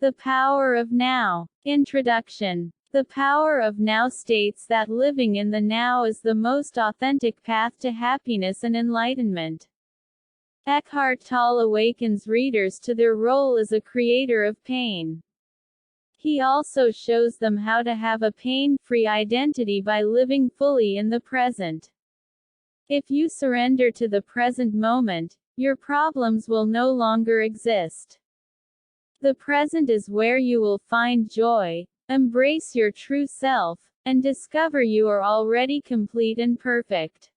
The Power of Now. Introduction. The Power of Now states that living in the now is the most authentic path to happiness and enlightenment. Eckhart Tolle awakens readers to their role as a creator of pain. He also shows them how to have a pain-free identity by living fully in the present. If you surrender to the present moment, your problems will no longer exist. The present is where you will find joy, embrace your true self, and discover you are already complete and perfect.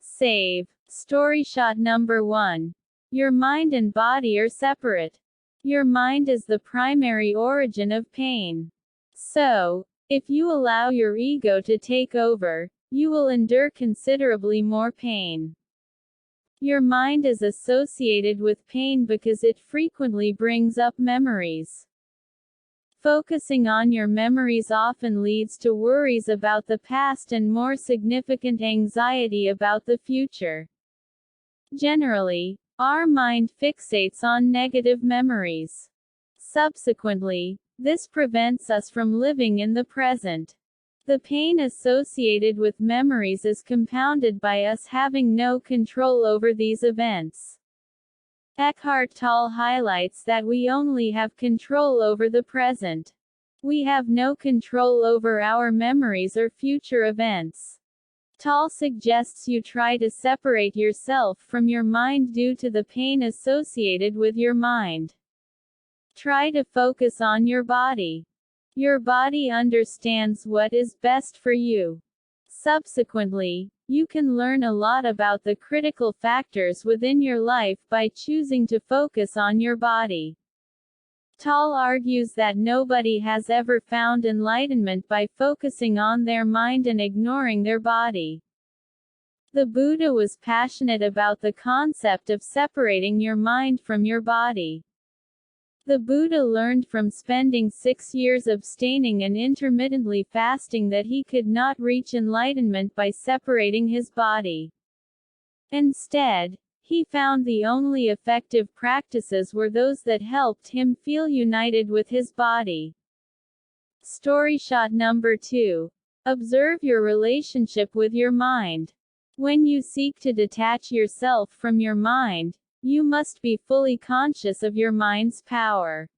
Save. Story shot number 1. Your mind and body are separate. Your mind is the primary origin of pain. So, if you allow your ego to take over, you will endure considerably more pain. Your mind is associated with pain because it frequently brings up memories. Focusing on your memories often leads to worries about the past and more significant anxiety about the future. Generally, our mind fixates on negative memories. Subsequently, this prevents us from living in the present. The pain associated with memories is compounded by us having no control over these events. Eckhart Tolle highlights that we only have control over the present. We have no control over our memories or future events. Tolle suggests you try to separate yourself from your mind due to the pain associated with your mind. Try to focus on your body. Your body understands what is best for you. Subsequently, you can learn a lot about the critical factors within your life by choosing to focus on your body. Tolle argues that nobody has ever found enlightenment by focusing on their mind and ignoring their body. The Buddha was passionate about the concept of separating your mind from your body. The Buddha learned from spending 6 years abstaining and intermittently fasting that he could not reach enlightenment by separating his body. Instead, he found the only effective practices were those that helped him feel united with his body. Story shot number 2. Observe your relationship with your mind. When you seek to detach yourself from your mind, you must be fully conscious of your mind's power.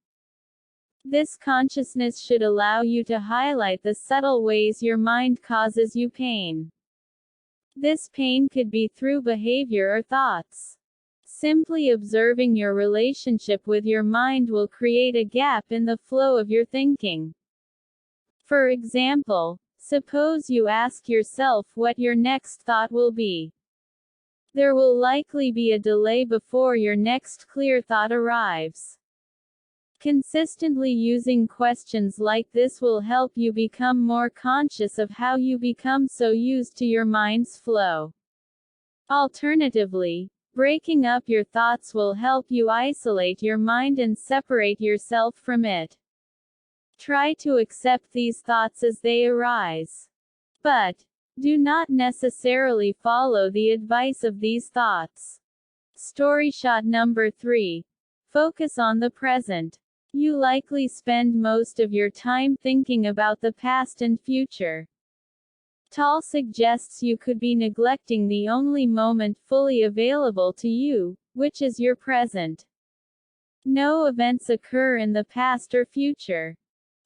This consciousness should allow you to highlight the subtle ways your mind causes you pain. This pain could be through behavior or thoughts. Simply observing your relationship with your mind will create a gap in the flow of your thinking. For example, suppose you ask yourself what your next thought will be. There will likely be a delay before your next clear thought arrives. Consistently using questions like this will help you become more conscious of how you become so used to your mind's flow. Alternatively, breaking up your thoughts will help you isolate your mind and separate yourself from it. Try to accept these thoughts as they arise. But, do not necessarily follow the advice of these thoughts. Story shot number 3. Focus on the present. You likely spend most of your time thinking about the past and future. Tolle suggests you could be neglecting the only moment fully available to you, which is your present. No events occur in the past or future.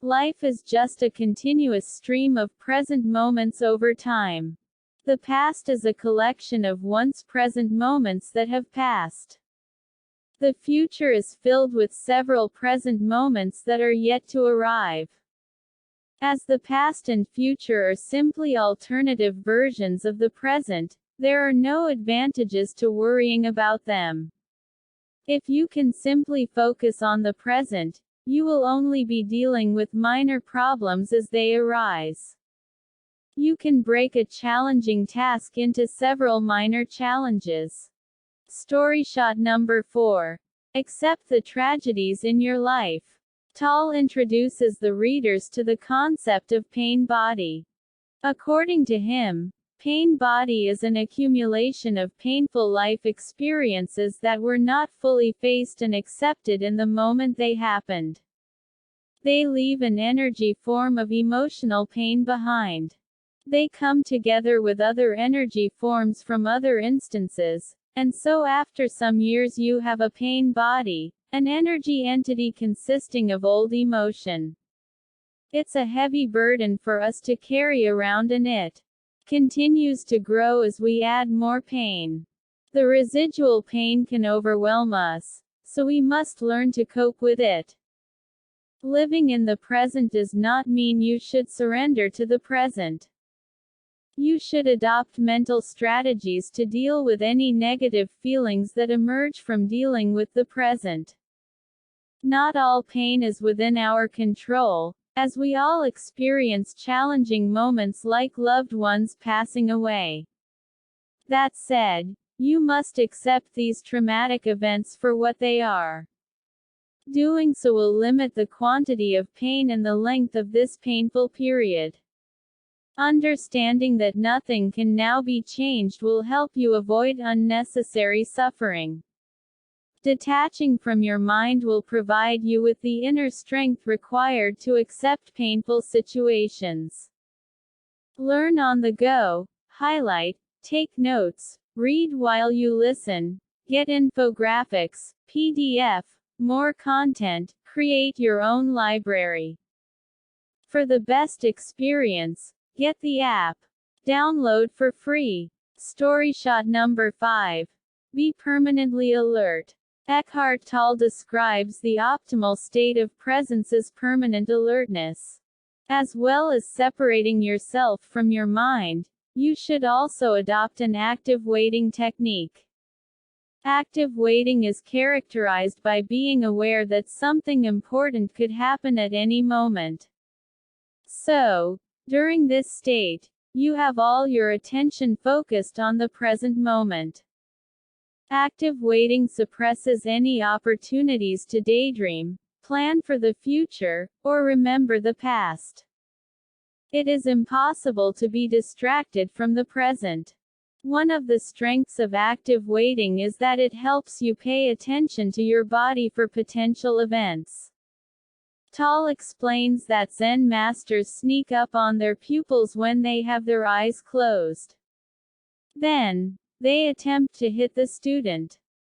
Life is just a continuous stream of present moments over time. The past is a collection of once present moments that have passed. The future is filled with several present moments that are yet to arrive. As the past and future are simply alternative versions of the present, there are no advantages to worrying about them. If you can simply focus on the present, you will only be dealing with minor problems as they arise. You can break a challenging task into several minor challenges. Story shot number 4. Accept the tragedies in your life. Tolle introduces the readers to the concept of pain body. According to him, Pain body is an accumulation of painful life experiences that were not fully faced and accepted in the moment they happened. They leave an energy form of emotional pain behind. They come together with other energy forms from other instances, and so after some years you have a pain body, an energy entity consisting of old emotion. It's a heavy burden for us to carry around, and it continues to grow as we add more pain. The residual pain can overwhelm us, so we must learn to cope with it. Living in the present does not mean you should surrender to the present. You should adopt mental strategies to deal with any negative feelings that emerge from dealing with the present. Not all pain is within our control, as we all experience challenging moments like loved ones passing away. That said, you must accept these traumatic events for what they are. Doing so will limit the quantity of pain and the length of this painful period. Understanding that nothing can now be changed will help you avoid unnecessary suffering. Detaching from your mind will provide you with the inner strength required to accept painful situations. Learn on the go, highlight, take notes, read while you listen, get infographics, PDF, more content, create your own library. For the best experience, get the app. Download for free. Story shot number 5. Be permanently alert. Eckhart Tolle describes the optimal state of presence as permanent alertness. As well as separating yourself from your mind, you should also adopt an active waiting technique. Active waiting is characterized by being aware that something important could happen at any moment. So, during this state, you have all your attention focused on the present moment. Active waiting suppresses any opportunities to daydream, plan for the future, or remember the past. It is impossible to be distracted from the present. One of the strengths of active waiting is that it helps you pay attention to your body for potential events. Tolle explains that Zen masters sneak up on their pupils when they have their eyes closed. Then, they attempt to hit the student.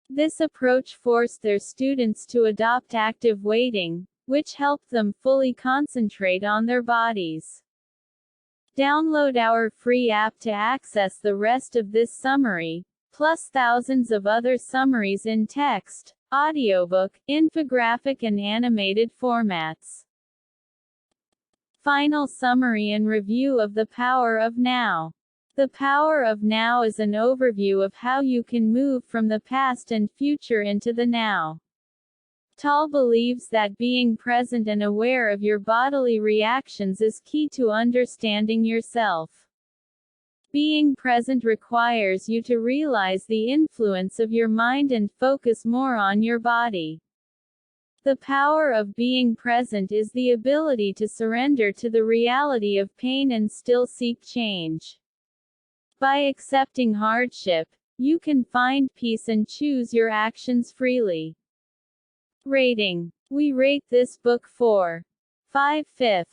This approach forced their students to adopt active waiting, which helped them fully concentrate on their bodies. Download our free app to access the rest of this summary, plus thousands of other summaries in text, audiobook, infographic and animated formats. Final summary and review of The Power of Now. The Power of Now is an overview of how you can move from the past and future into the now. Tolle believes that being present and aware of your bodily reactions is key to understanding yourself. Being present requires you to realize the influence of your mind and focus more on your body. The power of being present is the ability to surrender to the reality of pain and still seek change. By accepting hardship, you can find peace and choose your actions freely. Rating. We rate this book 4.5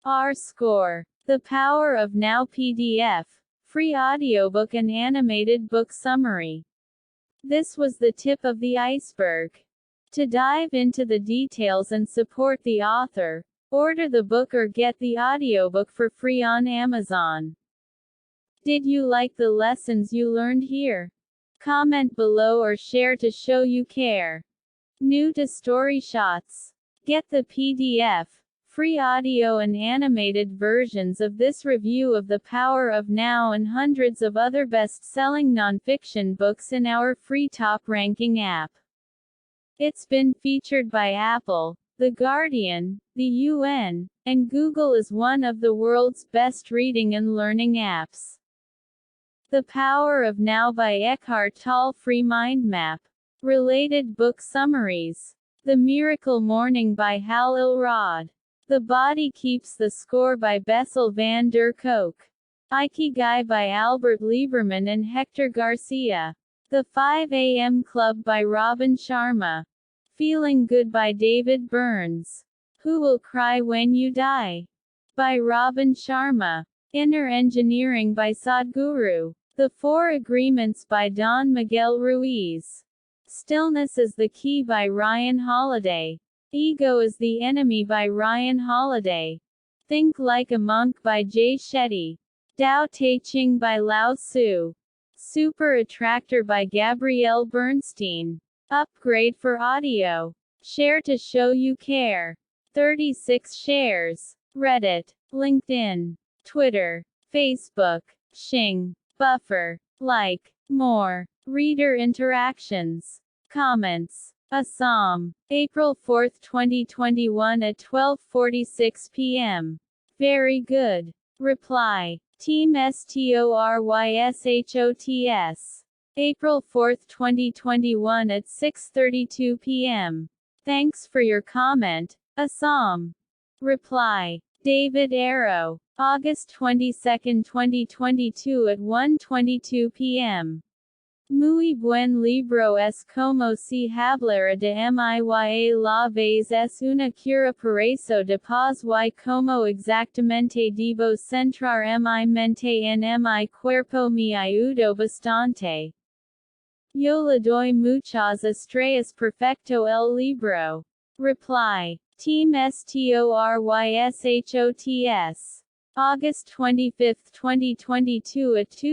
our score. The Power of Now PDF. Free audiobook and animated book summary. This was the tip of the iceberg. To dive into the details and support the author, order the book or get the audiobook for free on Amazon. Did you like the lessons you learned here? Comment below or share to show you care. New to Story Shots? Get the PDF, free audio and animated versions of this review of The Power of Now and hundreds of other best-selling nonfiction books in our free top-ranking app. It's been featured by Apple, The Guardian, the UN, and Google as one of the world's best reading and learning apps. The Power of Now by Eckhart Tolle. Free mind map. Related book summaries. The Miracle Morning by Hal Elrod. The Body Keeps the Score by Bessel van der Kolk. Ikigai by Albert Lieberman and Hector Garcia. The 5 a.m. Club by Robin Sharma. Feeling Good by David Burns. Who Will Cry When You Die? By Robin Sharma. Inner Engineering by Sadhguru. The 4 Agreements by Don Miguel Ruiz. Stillness is the Key by Ryan Holiday. Ego is the Enemy by Ryan Holiday. Think Like a Monk by Jay Shetty. Tao Te Ching by Lao Tzu. Super Attractor by Gabrielle Bernstein. Upgrade for audio. Share to show you care. 36 shares. Reddit, LinkedIn, Twitter, Facebook, Xing, Buffer, Like, More, Reader Interactions, Comments. Assam, April 4, 2021 at 12:46 p.m. Very good. Reply. Team STORYSHOTS. April 4, 2021 at 6:32 p.m. Thanks for your comment, Assam. Reply. David Arrow. August 22, 2022 at 1:22 p.m. Muy buen libro es como si hablara de miya la vez es una cura para eso de paz y como exactamente debo centrar mi mente en mi cuerpo me ayudo bastante. Yo le doy muchas estrellas perfecto el libro. Reply. Team STORYSHOTS. August 25, 2022 at 2